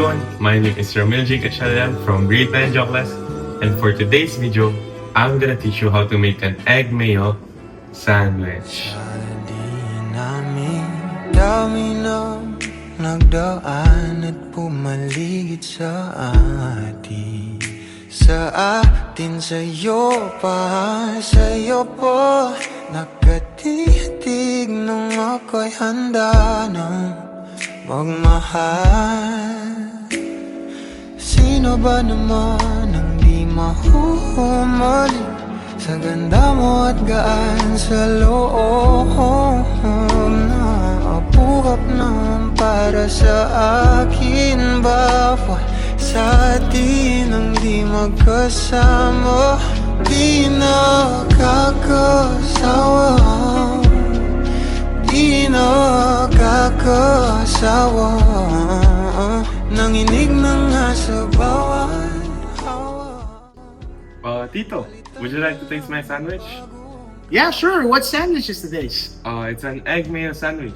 everyone, my name is Ramil J. Gatchalian from Grade 9 Joclas, and for today's video, I'm gonna teach you how to make an egg mayo sandwich. Dami ng nagdaan at pumaligid sa atin. Sa atin, sa'yo pa nakatitig nung ako'y handa ng magmahal. Sino ba naman ang di mahuhumaling sa ganda mo at gaan sa loob? Naapuhap naman para sa akin. Bawal sa atin ang di magkasama. Di nakakasawa, di nakakasawa. Nanginig na nga sa bawat hawa. Tito, would you like to taste my sandwich? Yeah, sure. What sandwich is this? It's an egg mayo sandwich.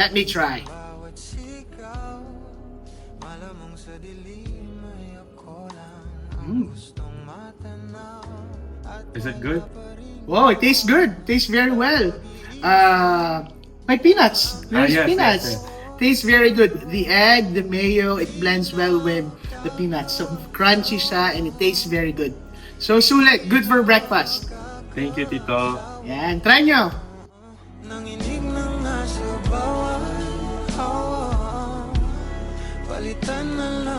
Let me try. Bawat sigaw, malamang sa dilim ay ako lang ang gustong matanaw. Is it good? Wow, it tastes good. Tastes very well. My peanuts. There's yes, peanuts. yes, Tastes very good. The egg, the mayo, it blends well with the peanuts. So crunchy siya and it tastes very good. So sulit, good for breakfast. Thank you, Tito. Yan, try nyo. Nanginig na nga sa bawat hawa. Palitan na lang